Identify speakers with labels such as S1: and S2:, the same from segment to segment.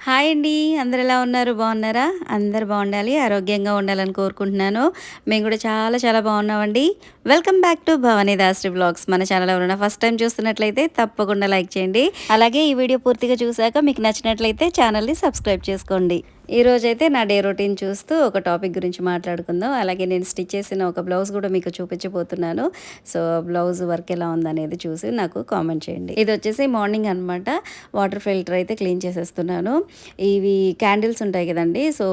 S1: Hi అండి. అందరూ ఎలా ఉన్నారు? బాగున్నారా? అందరూ బాగుండాలి, ఆరోగ్యంగా ఉండాలని కోరుకుంటున్నాను. మేము కూడా చాలా చాలా బాగున్నామండి. Welcome back to Bhavani Dasari vlogs. మన ఛానల్ ఎవరైనా ఫస్ట్ టైం చూస్తున్నట్లయితే తప్పకుండా లైక్ చేయండి. అలాగే ఈ వీడియో పూర్తిగా చూసాక మీకు నచ్చినట్లయితే ఛానల్ని సబ్స్క్రైబ్ చేసుకోండి. ఈరోజైతే నా డే రొటీన్ చూస్తూ ఒక టాపిక్ గురించి మాట్లాడుకుందాం. అలాగే నేను స్టిచ్ చేసిన ఒక బ్లౌజ్ కూడా మీకు చూపించబోతున్నాను. సో బ్లౌజ్ వర్క్ ఎలా ఉందనేది చూసి నాకు కామెంట్ చేయండి. ఇది వచ్చేసి మార్నింగ్ అనమాట. వాటర్ ఫిల్టర్ అయితే క్లీన్ చేసేస్తున్నాను. ఇవి క్యాండిల్స్ ఉంటాయి కదండి. సో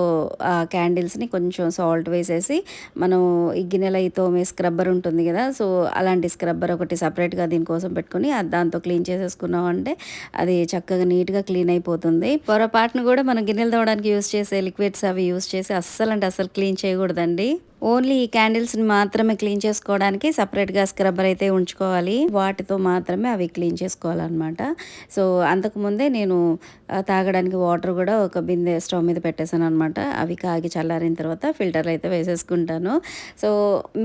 S1: ఆ క్యాండిల్స్ని కొంచెం సాల్ట్ వేసేసి మనం ఈ గిన్నెల ఈ తోమే స్క్రబ్బర్ ఉంటుంది కదా. సో అలాంటి స్క్రబ్బర్ ఒకటి సపరేట్గా దీనికోసం పెట్టుకుని దాంతో క్లీన్ చేసేసుకున్నాం అంటే అది చక్కగా నీట్గా క్లీన్ అయిపోతుంది. పొరపాటును కూడా మనం గిన్నెలు తోవడానికి యూస్ చేసే లిక్విడ్స్ అవి యూస్ చేసి అస్సలు క్లీన్ చేయకూడదండి. ఓన్లీ ఈ క్యాండిల్స్ని మాత్రమే క్లీన్ చేసుకోవడానికి సపరేట్గా స్క్రబ్బర్ అయితే ఉంచుకోవాలి. వాటితో మాత్రమే అవి క్లీన్ చేసుకోవాలన్నమాట. సో అంతకుముందే నేను తాగడానికి వాటర్ కూడా ఒక బిందె స్టవ్ మీద పెట్టేశాను అనమాట. అవి కాగి చల్లారిన తర్వాత ఫిల్టర్లు అయితే వేసేసుకుంటాను. సో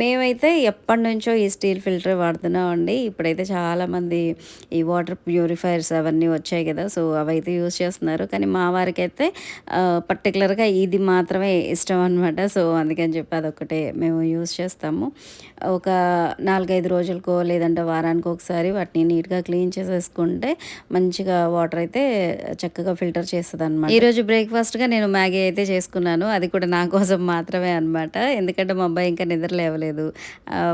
S1: మేమైతే ఎప్పటి నుంచో ఈ స్టీల్ ఫిల్టర్ వాడుతున్నామండి. ఇప్పుడైతే చాలామంది ఈ వాటర్ ప్యూరిఫైయర్స్ అవన్నీ వచ్చాయి కదా. సో అవైతే యూస్ చేస్తున్నారు. కానీ మా వారికి అయితే పర్టికులర్గా ఇది మాత్రమే ఇష్టం అనమాట. సో అందుకని చెప్పి అదొకటి మేము యూస్ చేస్తాము. ఒక 4-5 రోజులకో లేదంటే వారానికి ఒకసారి వాటిని నీట్గా క్లీన్ చేసేసుకుంటే మంచిగా వాటర్ అయితే చక్కగా ఫిల్టర్ చేస్తుంది అనమాట. ఈరోజు బ్రేక్ఫాస్ట్గా నేను మ్యాగీ అయితే చేసుకున్నాను. అది కూడా నా కోసం మాత్రమే అనమాట. ఎందుకంటే మా అబ్బాయి ఇంకా నిద్ర లేవలేదు.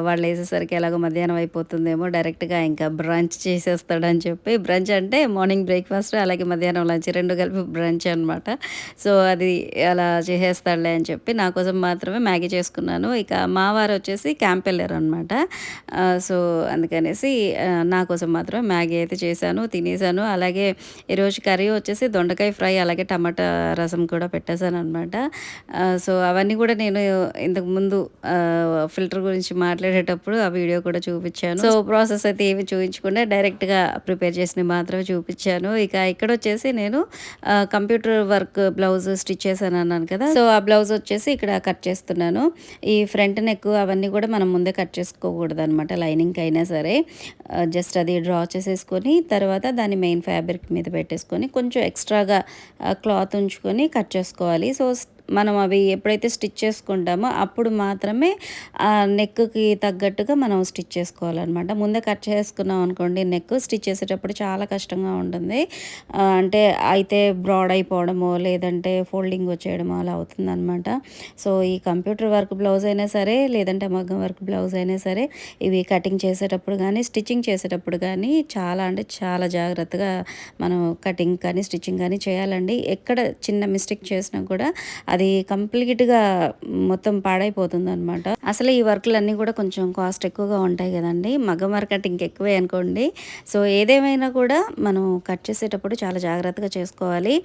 S1: వాళ్ళు వేసేసరికి ఎలాగో మధ్యాహ్నం అయిపోతుందేమో, డైరెక్ట్గా ఇంకా బ్రంచ్ చేసేస్తాడని చెప్పి, బ్రంచ్ అంటే మార్నింగ్ బ్రేక్ఫాస్ట్ అలాగే మధ్యాహ్నం లంచ్ రెండు కలిపి బ్రంచ్ అనమాట. సో అది అలా చేసేస్తాడులే అని చెప్పి నా కోసం మాత్రమే మ్యాగీ చేసుకున్నాను. ఇక మా వారు వచ్చేసి క్యాంప్ వెళ్ళారు అనమాట. సో అందుకనేసి నా కోసం మాత్రం మ్యాగీ అయితే చేశాను, తినేసాను. అలాగే ఈరోజు కర్రీ వచ్చేసి దొండకాయ ఫ్రై అలాగే టమాటా రసం కూడా పెట్టేశాను అనమాట. సో అవన్నీ కూడా నేను ఇంతకు ముందు ఫిల్టర్ గురించి మాట్లాడేటప్పుడు ఆ వీడియో కూడా చూపించాను. సో ప్రాసెస్ అయితే ఏమి చూపించకుండా డైరెక్ట్గా ప్రిపేర్ చేసినవి మాత్రమే చూపించాను. ఇక ఇక్కడ వచ్చేసి నేను కంప్యూటర్ వర్క్ బ్లౌజ్ స్టిచ్ చేశాను అన్నాను కదా. సో ఆ బ్లౌజ్ వచ్చేసి ఇక్కడ కట్ చేస్తున్నాను. ఈ ఫ్రంట్ నెక్ అవన్నీ కూడా మనం ముందే కట్ చేసుకోకూడదు అనమాట. లైనింగ్ అయినా సరే జస్ట్ అది డ్రా చేసేసుకొని తర్వాత దాన్ని మెయిన్ ఫ్యాబ్రిక్ మీద పెట్టేసుకొని కొంచెం ఎక్స్ట్రాగా క్లాత్ ఉంచుకొని కట్ చేసుకోవాలి. సో మనం అవి ఎప్పుడైతే స్టిచ్ చేసుకుంటామో అప్పుడు మాత్రమే ఆ నెక్కి తగ్గట్టుగా మనం స్టిచ్ చేసుకోవాలన్నమాట. ముందే కట్ చేసుకున్నాం అనుకోండి నెక్ స్టిచ్ చేసేటప్పుడు చాలా కష్టంగా ఉంటుంది. అంటే అయితే బ్రాడ్ అయిపోవడమో లేదంటే ఫోల్డింగ్ వచ్చేయడమో అలా అవుతుందన్నమాట. సో ఈ కంప్యూటర్ వర్క్ బ్లౌజ్ అయినా సరే లేదంటే మగ్గం వర్క్ బ్లౌజ్ అయినా సరే ఇవి కటింగ్ చేసేటప్పుడు కానీ స్టిచ్చింగ్ చేసేటప్పుడు కానీ చాలా అంటే చాలా జాగ్రత్తగా మనం కటింగ్ కానీ స్టిచ్చింగ్ కానీ చేయాలండి. ఎక్కడ చిన్న మిస్టేక్ చేసినా కూడా అది కంప్లీట్గా మొత్తం పాడైపోతుంది అనమాట. అసలు ఈ వర్క్లన్నీ కూడా కొంచెం కాస్ట్ ఎక్కువగా ఉంటాయి కదండి. మగ్గం వర్క్ అంటే ఇంకెక్కువే అనుకోండి. సో ఏదేమైనా కూడా మనం కట్ చేసేటప్పుడు చాలా జాగ్రత్తగా చేసుకోవాలి.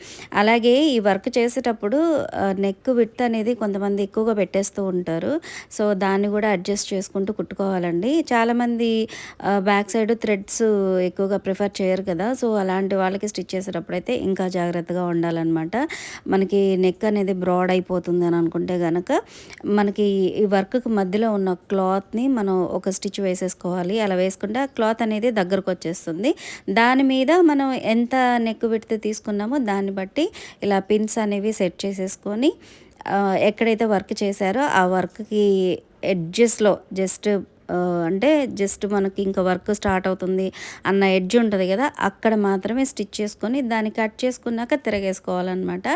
S1: అలాగే ఈ వర్క్ చేసేటప్పుడు నెక్ విడ్త్ అనేది కొంతమంది ఎక్కువగా పెట్టేస్తూ ఉంటారు. సో దాన్ని కూడా అడ్జస్ట్ చేసుకుంటూ కుట్టుకోవాలండి. చాలామంది బ్యాక్ సైడ్ థ్రెడ్స్ ఎక్కువగా ప్రిఫర్ చేయరు కదా. సో అలాంటి వాళ్ళకి స్టిచ్ చేసేటప్పుడు అయితే ఇంకా జాగ్రత్తగా ఉండాలన్నమాట. మనకి నెక్ అనేది బ్రాడ్ అయిపోతుంది అని అనుకుంటే కనుక మనకి ఈ వర్క్కి మధ్యలో ఉన్న క్లాత్ని మనం ఒక స్టిచ్ వేసేసుకోవాలి. అలా వేసుకుంటే ఆ క్లాత్ అనేది దగ్గరకు వచ్చేస్తుంది. దాని మీద మనం ఎంత నెక్ విడ్త్ తీసుకున్నామో దాన్ని బట్టి ఇలా పిన్స్ అనేవి సెట్ చేసేసుకొని ఎక్కడైతే వర్క్ చేశారో ఆ వర్క్కి ఎడ్జెస్లో అంటే జస్ట్ మనకి ఇంకా వర్క్ స్టార్ట్ అవుతుంది అన్న ఎడ్జ్ ఉంటుంది కదా, అక్కడ మాత్రమే స్టిచ్ చేసుకొని దాన్ని కట్ చేసుకున్నాక తిరగేసుకోవాలన్నమాట.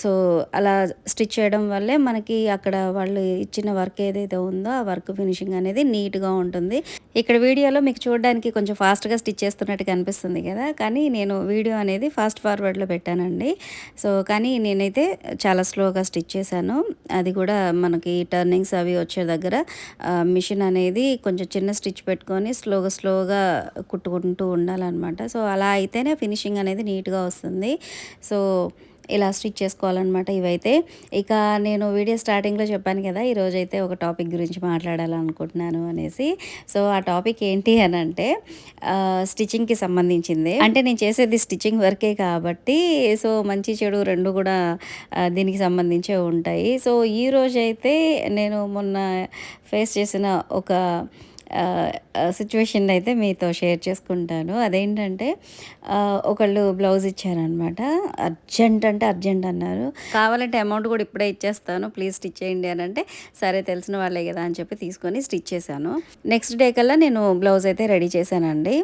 S1: సో అలా స్టిచ్ చేయడం వల్లే మనకి అక్కడ వాళ్ళు ఇచ్చిన వర్క్ ఏదైతే ఉందో ఆ వర్క్ ఫినిషింగ్ అనేది నీట్గా ఉంటుంది. ఇక్కడ వీడియోలో మీకు చూడడానికి కొంచెం ఫాస్ట్గా స్టిచ్ చేస్తున్నట్టు కనిపిస్తుంది కదా, కానీ నేను వీడియో అనేది ఫాస్ట్ ఫార్వర్డ్లో పెట్టానండి. సో కానీ నేనైతే చాలా స్లోగా స్టిచ్ చేశాను. అది కూడా మనకి టర్నింగ్స్ అవి వచ్చే దగ్గర మిషన్ అనేది కొంచెం చిన్న స్టిచ్ పెట్టుకొని స్లోగా కుట్టుకుంటూ ఉండాలన్నమాట. సో అలా అయితేనే ఫినిషింగ్ అనేది నీట్గా వస్తుంది. సో ఇలా స్టిచ్ చేసుకోవాలన్నమాట ఇవైతే. ఇక నేను వీడియో స్టార్టింగ్లో చెప్పాను కదా ఈరోజైతే ఒక టాపిక్ గురించి మాట్లాడాలనుకుంటున్నాను అనేసి. సో ఆ టాపిక్ ఏంటి అని అంటే స్టిచ్చింగ్కి సంబంధించింది. అంటే నేను చేసేది స్టిచ్చింగ్ వర్కే కాబట్టి సో మంచి చెడు రెండు కూడా దీనికి సంబంధించే ఉంటాయి. సో ఈరోజైతే నేను మొన్న ఫేస్ చేసిన ఒక సిచ్యువేషన్ అయితే మీతో షేర్ చేసుకుంటాను. అదేంటంటే ఒకళ్ళు బ్లౌజ్ ఇచ్చారనమాట. అర్జెంట్ అంటే అర్జెంట్ అన్నారు. కావాలంటే అమౌంట్ కూడా ఇప్పుడే ఇచ్చేస్తాను, ప్లీజ్ స్టిచ్ చేయండి అని అంటే, సరే తెలిసిన వాళ్ళే కదా అని చెప్పి తీసుకొని స్టిచ్ చేశాను. నెక్స్ట్ డే కల్లా నేను బ్లౌజ్ అయితే రెడీ చేశానండి.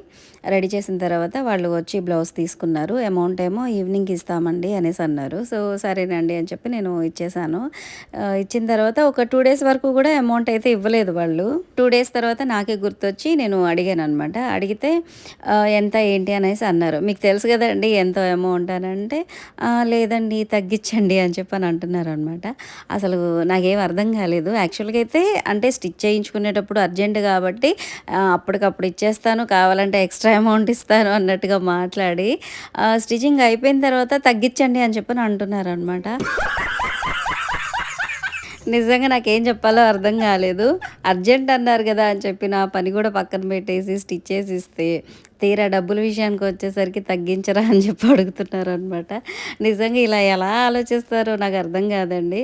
S1: రెడీ చేసిన తర్వాత వాళ్ళు వచ్చి బ్లౌజ్ తీసుకున్నారు. అమౌంట్ ఏమో ఈవినింగ్ ఇస్తామండి అనేసి అన్నారు. సో సరేనండి అని చెప్పి నేను ఇచ్చేసాను. ఇచ్చిన తర్వాత ఒక 2 డేస్ వరకు కూడా అమౌంట్ అయితే ఇవ్వలేదు వాళ్ళు. 2 డేస్ తర్వాత నాకే గుర్తొచ్చి నేను అడిగాననమాట. అడిగితే ఎంత ఏంటి అనేసి అన్నారు. మీకు తెలుసు కదండీ ఎంత అమౌంట్ అని అంటే, లేదండి తగ్గించండి అని చెప్పి అని అంటున్నారనమాట. అసలు నాకేం అర్థం కాలేదు. యాక్చువల్‌గా అయితే అంటే స్టిచ్ చేయించుకునేటప్పుడు అర్జెంట్ కాబట్టి అప్పటికప్పుడు ఇచ్చేస్తాను, కావాలంటే ఎక్స్ట్రా అమౌంట్ ఇస్తాను అన్నట్టుగా మాట్లాడి స్టిచ్చింగ్ అయిపోయిన తర్వాత తగ్గించండి అని చెప్పని అంటున్నారనమాట. నిజంగా నాకేం చెప్పాలో అర్థం కాలేదు. అర్జెంట్ అన్నారు కదా అని చెప్పి నా పని కూడా పక్కన పెట్టేసి స్టిచ్ చేసి ఇస్తే, తీరా డబ్బుల విషయానికి వచ్చేసరికి తగ్గించరా అని చెప్పి అడుగుతున్నారనమాట. నిజంగా ఇలా ఎలా ఆలోచిస్తారో నాకు అర్థం కాదండి.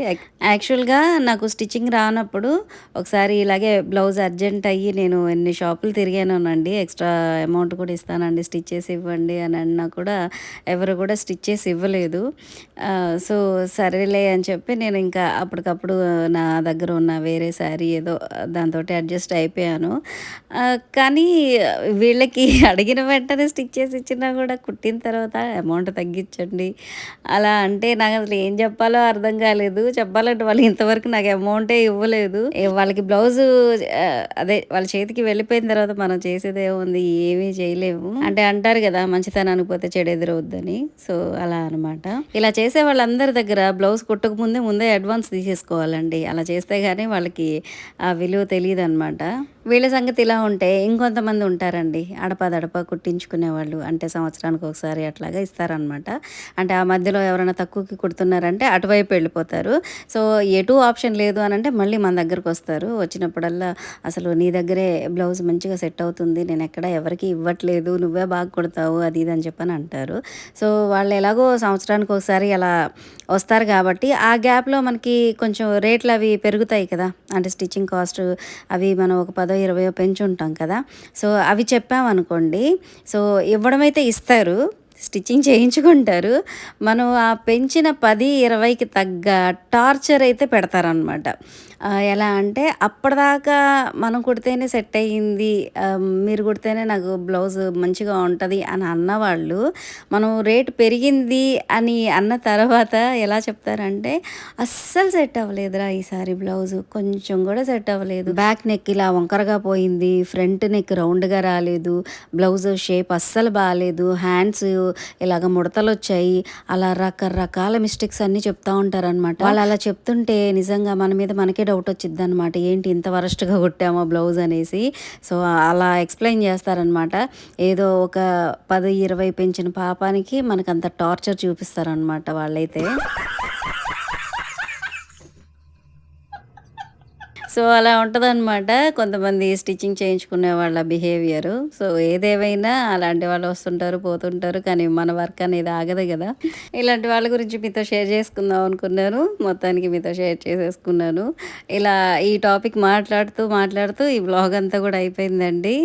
S1: యాక్చువల్‌గా నాకు స్టిచ్చింగ్ రానప్పుడు ఒకసారి ఇలాగే బ్లౌజ్ అర్జెంట్ అయ్యి నేను ఎన్ని షాపులు తిరిగానోనండి. ఎక్స్ట్రా అమౌంట్ కూడా ఇస్తానండి, స్టిచ్ చేసి ఇవ్వండి అని అన్నా కూడా ఎవరు కూడా స్టిచ్ చేసి ఇవ్వలేదు. సో సరేలే అని చెప్పి నేను ఇంకా అప్పటికప్పుడు నా దగ్గర ఉన్న వేరే శారీ ఏదో దాంతోటి అడ్జస్ట్ అయిపోయాను. కానీ వీళ్ళకి అడిగిన వెంటనే స్టిచ్ చేసి ఇచ్చినా కూడా కుట్టిన తర్వాత అమౌంట్ తగ్గించండి అలా అంటే నాకు అసలు ఏం చెప్పాలో అర్థం కాలేదు. చెప్పాలంటే వాళ్ళు ఇంతవరకు నాకు అమౌంటే ఇవ్వలేదు. వాళ్ళకి బ్లౌజు అదే వాళ్ళ చేతికి వెళ్ళిపోయిన తర్వాత మనం చేసేదేముంది, ఏమీ చేయలేము. అంటే అంటారు కదా మంచితనానికి పోతే చెడు ఎదురవుద్దని. సో అలా అనమాట. ఇలా చేసే వాళ్ళందరి దగ్గర బ్లౌజ్ కుట్టక ముందే అడ్వాన్స్ తీసేసుకోవాలండి. అలా చేస్తే కానీ వాళ్ళకి ఆ విలువ తెలియదనమాట. వీళ్ళ సంగతి ఇలా ఉంటే ఇంకొంతమంది ఉంటారండి అడపాదడపా కుట్టించుకునేవాళ్ళు. అంటే సంవత్సరానికి ఒకసారి అట్లాగా ఇస్తారనమాట. అంటే ఆ మధ్యలో ఎవరైనా తక్కువకి కుడుతున్నారంటే అటువైపు వెళ్ళిపోతారు. సో ఎటు ఆప్షన్ లేదు అని అంటే మళ్ళీ మన దగ్గరకు వస్తారు. వచ్చినప్పుడల్లా అసలు నీ దగ్గరే బ్లౌజ్ మంచిగా సెట్ అవుతుంది, నేను ఎక్కడ ఎవరికి ఇవ్వట్లేదు, నువ్వే బాగా కుడతావు అది ఇది అని చెప్పని అంటారు. సో వాళ్ళు ఎలాగో సంవత్సరానికి ఒకసారి అలా వస్తారు కాబట్టి ఆ గ్యాప్లో మనకి కొంచెం రేట్లు అవి పెరుగుతాయి కదా. అంటే స్టిచ్చింగ్ కాస్ట్ అవి మనం ఒక 10, 20 పెంచుంటాం కదా. సో అవి చెప్పామనుకోండి, సో ఇవ్వడమైతే ఇస్తారు, స్టిచ్చింగ్ చేయించుకుంటారు. మనం ఆ పెంచిన 10, 20కి తగ్గ టార్చర్ అయితే పెడతారనమాట. ఎలా అంటే అప్పటిదాకా మనం కుడితేనే సెట్ అయ్యింది, మీరు కుడితేనే నాకు బ్లౌజ్ మంచిగా ఉంటుంది అని అన్నవాళ్ళు, మనం రేటు పెరిగింది అని అన్న తర్వాత ఎలా చెప్తారంటే, అస్సలు సెట్ అవ్వలేదురా ఈసారి బ్లౌజు, కొంచెం కూడా సెట్ అవ్వలేదు, బ్యాక్ నెక్ ఇలా వంకరగా పోయింది, ఫ్రంట్ నెక్ రౌండ్గా రాలేదు, బ్లౌజ్ షేప్ అస్సలు బాగాలేదు, హ్యాండ్స్ ఇలాగ ముడతలు వచ్చాయి, అలా రకరకాల మిస్టేక్స్ అన్నీ చెప్తా ఉంటారనమాట. వాళ్ళు అలా చెప్తుంటే నిజంగా మన మీద మనకే డౌట్ వచ్చిద్ది అనమాట, ఏంటి ఇంత వరస్ట్గా కుట్టామో బ్లౌజ్ అనేసి. సో అలా ఎక్స్ప్లెయిన్ చేస్తారనమాట. ఏదో ఒక 10, 20 పెంచిన పాపానికి మనకంత టార్చర్ చూపిస్తారనమాట వాళ్ళైతే. సో అలా ఉంటదనమాట కొంతమంది స్టిచ్చింగ్ చేయించుకునే వాళ్ళ బిహేవియరు. సో ఏదేమైనా అలాంటి వాళ్ళు వస్తుంటారు, పోతుంటారు. కానీ మన వర్క్ అనేది ఆగదు కదా. ఇలాంటి వాళ్ళ గురించి మీతో షేర్ చేసుకుందాం అనుకున్నాను. మొత్తానికి మీతో షేర్ చేసేసుకున్నాను. ఇలా ఈ టాపిక్ మాట్లాడుతూ ఈ వ్లాగ్ అంతా కూడా అయిపోయిందండి.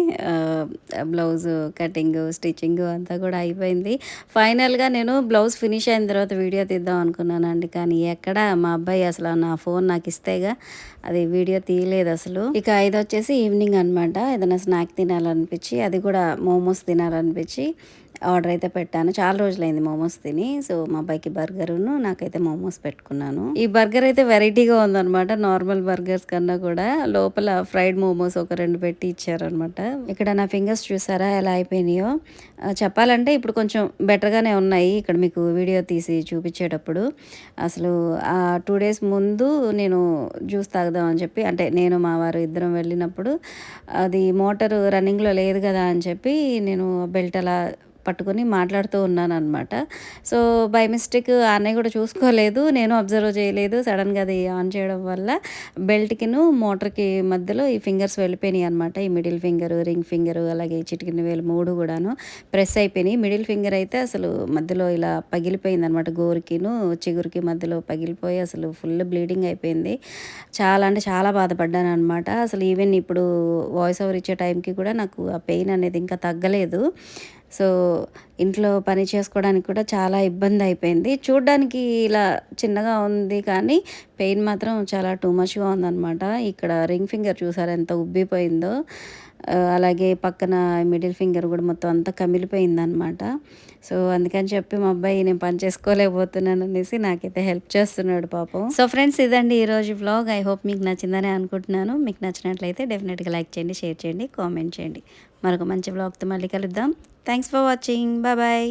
S1: బ్లౌజు కటింగు, స్టిచ్చింగు అంతా కూడా అయిపోయింది. ఫైనల్‌గా నేను బ్లౌజ్ ఫినిష్ అయిన తర్వాత వీడియో తీద్దాం అనుకున్నానండి. కానీ ఎక్కడ మా అబ్బాయి అసలు నా ఫోన్ నాకు ఇస్తేగా అది వీడియో తీయలేదు అసలు. ఇక ఇదొచ్చేసి ఈవినింగ్ అనమాట. ఏదైనా స్నాక్ తినాలనిపించి, అది కూడా మోమోస్ తినాలనిపించి ఆర్డర్ అయితే పెట్టాను. చాలా రోజులైంది మోమోస్ తిని. సో మా అబ్బాయికి బర్గరును, నాకైతే మోమోస్ పెట్టుకున్నాను. ఈ బర్గర్ అయితే వెరైటీగా ఉందనమాట. నార్మల్ బర్గర్స్ కన్నా కూడా లోపల ఫ్రైడ్ మోమోస్ ఒక 2 పెట్టి ఇచ్చారనమాట. ఇక్కడ నా ఫింగర్స్ చూసారా ఎలా అయిపోయినాయో. చెప్పాలంటే ఇప్పుడు కొంచెం బెటర్గానే ఉన్నాయి. ఇక్కడ మీకు వీడియో తీసి చూపించేటప్పుడు అసలు 2 డేస్ ముందు నేను జ్యూస్ తాగుదామని చెప్పి, అంటే నేను మా వారు ఇద్దరం వెళ్ళినప్పుడు అది మోటారు రన్నింగ్లో లేదు కదా అని చెప్పి నేను బెల్ట్ అలా పట్టుకొని మాట్లాడుతూ ఉన్నాననమాట. సో, బై మిస్టేక్ ఆ అన్నయ్య కూడా చూసుకోలేదు. నేను అబ్జర్వ్ చేయలేదు. సడెన్‌గా అది ఆన్ చేయడం వల్ల బెల్ట్‌కిను, మోటార్‌కి మధ్యలో ఈ ఫింగర్స్ వెళ్ళిపోయినాయి అనమాట. ఈ మిడిల్ ఫింగరు, రింగ్ ఫింగరు, అలాగే ఈ చిటికెన వేలు 3 గూడాను ప్రెస్ అయిపోయినాయి. మిడిల్ ఫింగర్ అయితే అసలు మధ్యలో ఇలా పగిలిపోయిందనమాట. గోరుకిను, చిగురుకి మధ్యలో పగిలిపోయి అసలు ఫుల్ బ్లీడింగ్ అయిపోయింది. చాలా అంటే చాలా బాధపడ్డాననమాట. అసలు ఈవెన్ ఇప్పుడు వాయిస్ ఓవర్ ఇచ్చే టైంకి కూడా నాకు ఆ పెయిన్ అనేది ఇంకా తగ్గలేదు. సో, ఇంట్లో పని చేసుకోవడానికి కూడా చాలా ఇబ్బంది అయిపోయింది. చూడ్డానికి ఇలా చిన్నగా ఉంది కానీ పెయిన్ మాత్రం చాలా టూ మచ్‌గా ఉందనమాట. ఇక్కడ రింగ్ ఫింగర్ చూసారా ఎంత ఉబ్బిపోయిందో. అలాగే పక్కన మిడిల్ ఫింగర్ కూడా మొత్తం అంతా కమిలిపోయిందనమాట. సో, అందుకని చెప్పి మా అబ్బాయి నేను పని చేసుకోలేకపోతున్నాను అనేసి నాకైతే హెల్ప్ చేస్తున్నాడు పాపం. సో, ఫ్రెండ్స్ ఇదండి ఈరోజు వ్లాగ్. ఐ హోప్ మీకు నచ్చిందని అనుకుంటున్నాను. మీకు నచ్చినట్లయితే డెఫినెట్‌గా లైక్ చేయండి, షేర్ చేయండి, కామెంట్ చేయండి. మరొక మంచి వ్లాగ్‌తో మళ్ళీ కలుద్దాం. Thanks for watching. Bye bye.